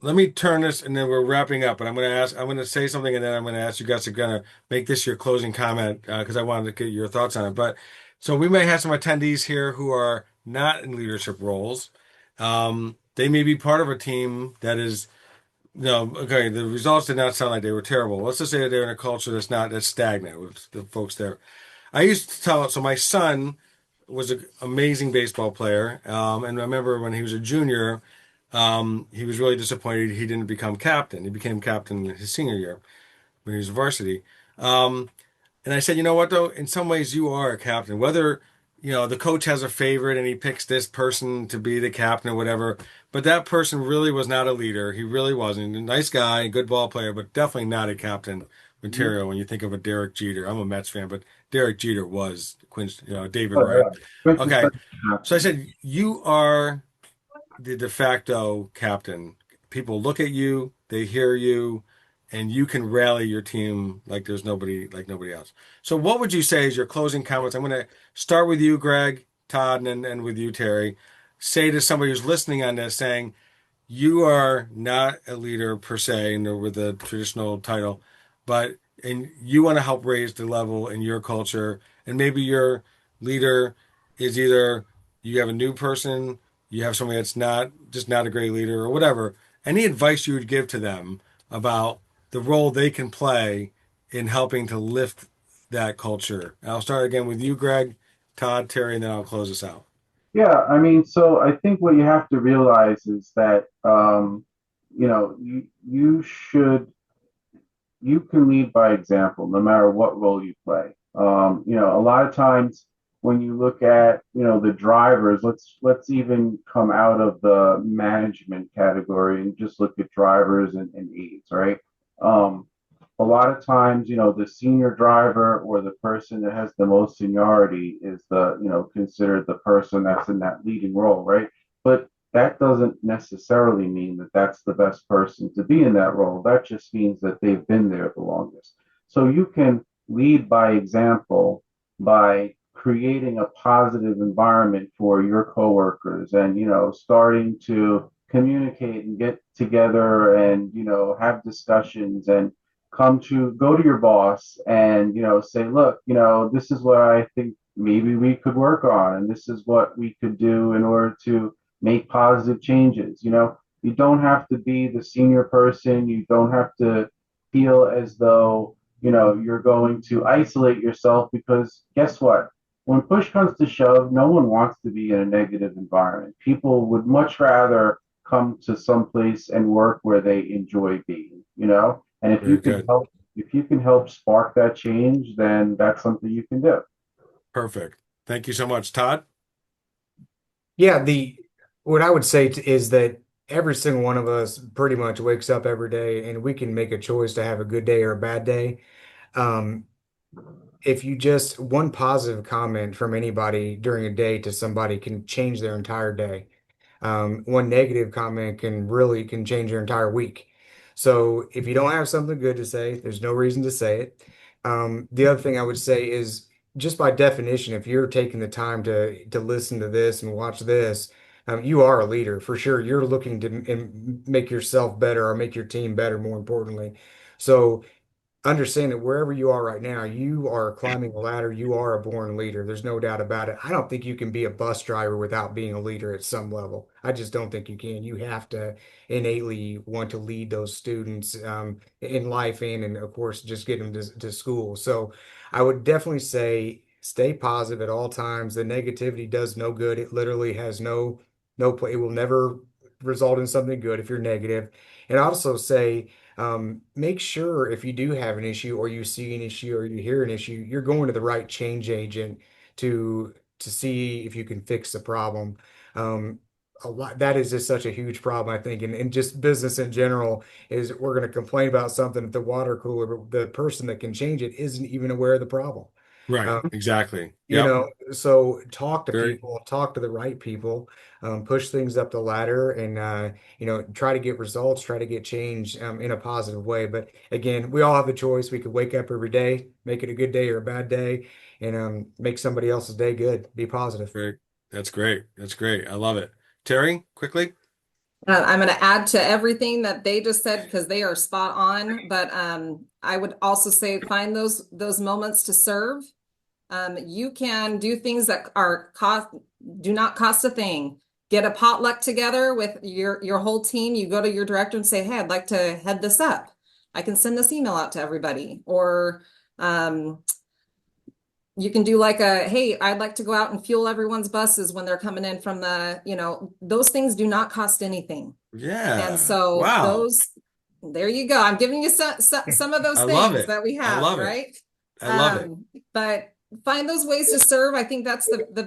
let me turn this and then we're wrapping up, but I'm going to say something and then I'm going to ask you guys to kind of make this your closing comment because I wanted to get your thoughts on it. But so we may have some attendees here who are not in leadership roles. They may be part of a team that is, no, okay, the results did not sound like they were terrible. Let's just say that they're in a culture that's stagnant with the folks there. I used to tell, so my son was an amazing baseball player. And I remember when he was a junior, he was really disappointed he didn't become captain. He became captain his senior year when he was varsity. Um, and I said, you know what, though? In some ways, you are a captain. Whether, the coach has a favorite and he picks this person to be the captain or whatever, but that person really was not a leader. He really wasn't. A nice guy, good ball player, but definitely not a captain Mhm. material when you think of a Derek Jeter. I'm a Mets fan, but Derek Jeter was David Oh Wright. yeah, Okay. quintessential So I captain. said, you are the de facto captain. People look at you, they hear you, and you can rally your team like nobody else. So what would you say is your closing comments? I'm going to start with you, Greg, Todd, and with you, Teri. Say to somebody who's listening on this, saying, you are not a leader per se, nor with a traditional title, but and you want to help raise the level in your culture, and maybe your leader is either you have a new person, you have somebody that's not a great leader or whatever. Any advice you would give to them about the role they can play in helping to lift that culture? And I'll start again with you, Greg, Todd, Teri, and then I'll close us out. Yeah, I mean, so I think what you have to realize is that you can lead by example no matter what role you play. A lot of times when you look at, the drivers, let's even come out of the management category and just look at drivers and aides, right? A lot of times, the senior driver or the person that has the most seniority is considered the person that's in that leading role, right? But that doesn't necessarily mean that that's the best person to be in that role. That just means that they've been there the longest. So you can lead by example by creating a positive environment for your coworkers and, starting to communicate and get together and, have discussions and go to your boss and, say, look, this is what I think maybe we could work on and this is what we could do in order to make positive changes. You don't have to be the senior person. You don't have to feel as though, you're going to isolate yourself because guess what? When push comes to shove, no one wants to be in a negative environment. People would much rather come to some place and work where they enjoy being, And Very good. if you can help spark that change, then that's something you can do. Perfect. Thank you so much, Todd. Yeah, the what I would say is that every single one of us pretty much wakes up every day and we can make a choice to have a good day or a bad day. Um, if you just one positive comment from anybody during a day to somebody can change their entire day. One negative comment can change your entire week. So if you don't have something good to say, there's no reason to say it. The other thing I would say is just by definition, if you're taking the time to listen to this and watch this, you are a leader for sure. You're looking to make yourself better or make your team better, more importantly. So understand that wherever you are right now, you are climbing a ladder. You are a born leader. There's no doubt about it. I don't think you can be a bus driver without being a leader at some level. I just don't think you can. You have to innately want to lead those students in life and of course, just get them to school. So I would definitely say stay positive at all times. The negativity does no good. It literally has no play. It will never result in something good if you're negative. And also say, make sure if you do have an issue or you see an issue or you hear an issue, you're going to the right change agent to see if you can fix the problem. Um, a lot that is just such a huge problem, I think, and just business in general is we're going to complain about something at the water cooler, but the person that can change it isn't even aware of the problem. Right. Um, Exactly. you Yep. know, so talk to Very. people, talk to the right people, push things up the ladder and, try to get results, try to get change, in a positive way. But again, we all have the choice. We could wake up every day, make it a good day or a bad day, and, make somebody else's day good. Be positive. Very. That's great. That's great. I love it. Terry, quickly. I'm going to add to everything that they just said because they are spot on. But I would also say find those moments to serve. You can do things that do not cost a thing. Get a potluck together with your whole team. You go to your director and say, "Hey, I'd like to head this up. I can send this email out to everybody." Or you can do like hey, I'd like to go out and fuel everyone's buses when they're coming in from those things do not cost anything. And Yeah. so Wow. there you go. I'm giving you some of those I love things it. that we I have, love it. right? I love it. But find those ways to serve. I think that's the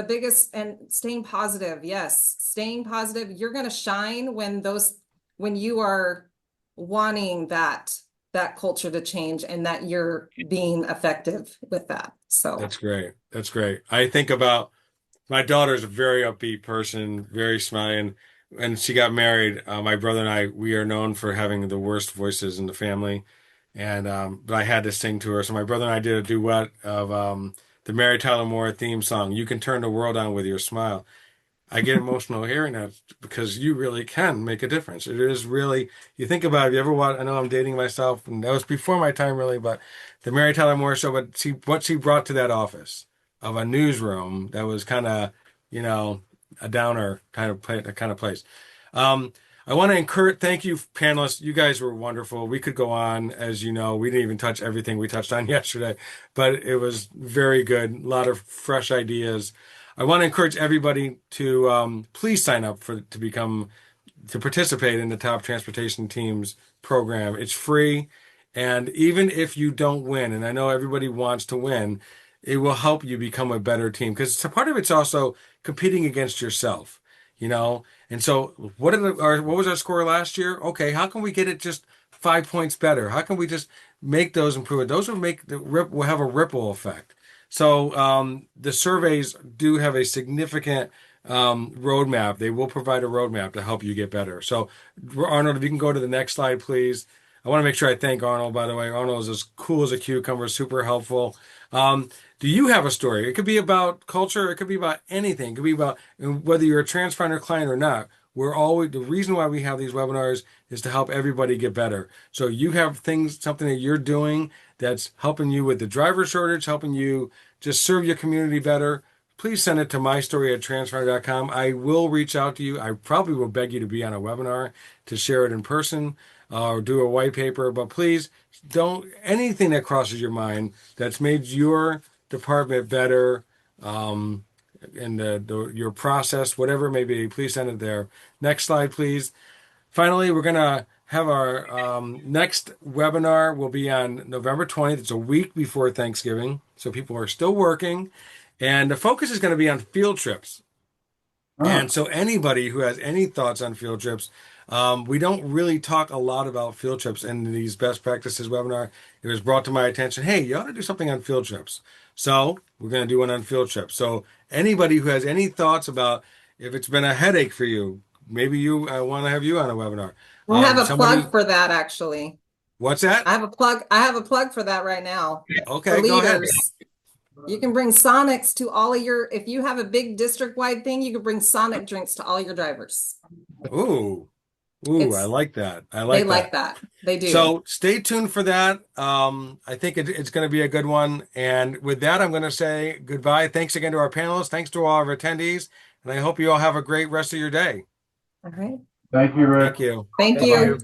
biggest and staying positive. Yes, staying positive. You're going to shine when you are wanting that culture to change and that you're being effective with that. So That's great. That's great. I think about my daughter's a very upbeat person, very smiling. And she got married. My brother and I, we are known for having the worst voices in the family. And but I had to sing to her. So my brother and I did a duet of the Mary Tyler Moore theme song, "You Can Turn the World On with Your Smile." I get emotional hearing that because you really can make a difference. It is really, you think about it, you ever watch, I know I'm dating myself, and that was before my time really, but the Mary Tyler Moore Show, but what she brought to that office of a newsroom that was kind of, you know, a downer kind of place. Um, I want to encourage, thank you, panelists. You guys were wonderful. We could go on, as you know, we didn't even touch everything we touched on yesterday, but it was very good. A lot of fresh ideas. I want to encourage everybody to please sign up to participate in the Top Transportation Teams program. It's free, and even if you don't win, and I know everybody wants to win, it will help you become a better team because part of it's also competing against yourself, you know. And so, what was our score last year? Okay, how can we get it just 5 points better? How can we just make those improvements? Those will have a ripple effect. So the surveys do have a significant roadmap. They will provide a roadmap to help you get better. So Arnold, if you can go to the next slide, please. I want to make sure I thank Arnold, by the way. Arnold is as cool as a cucumber, super helpful. Do you have a story? It could be about culture. It could be about anything. It could be about whether you're a Transfinder client or not. The reason why we have these webinars is to help everybody get better. So you have something that you're doing that's helping you with the driver shortage, helping you just serve your community better. Please send it to mystory@transfinder.com. I will reach out to you. I probably will beg you to be on a webinar to share it in person or do a white paper, but please anything that crosses your mind that's made your department better, in your process, whatever it may be, please send it there. Next slide, please. Finally, we're going to have our next webinar will be on November 20th. It's a week before Thanksgiving, so people are still working. And the focus is going to be on field trips. Ah, And so anybody who has any thoughts on field trips, we don't really talk a lot about field trips in these best practices webinar. It was brought to my attention, hey, you ought to do something on field trips. So we're going to do one on field trips. So anybody who has any thoughts about if it's been a headache for you, maybe you want to have you on a webinar. I have a Somebody, plug for that actually. what's that? I have a plug for that right now for Okay, go ahead. leaders. You can bring Sonics to all of your, if you have a big district-wide thing, you can bring Sonic drinks to all your drivers. Ooh, I It's, like that. I they like like that. that. They do. So stay tuned for that. I think it's going to be a good one. And with that, I'm going to say goodbye. Thanks again to our panelists. Thanks to all our attendees. And I hope you all have a great rest of your day. All right. thank you, Rick. Thank you. Thank Bye-bye. you.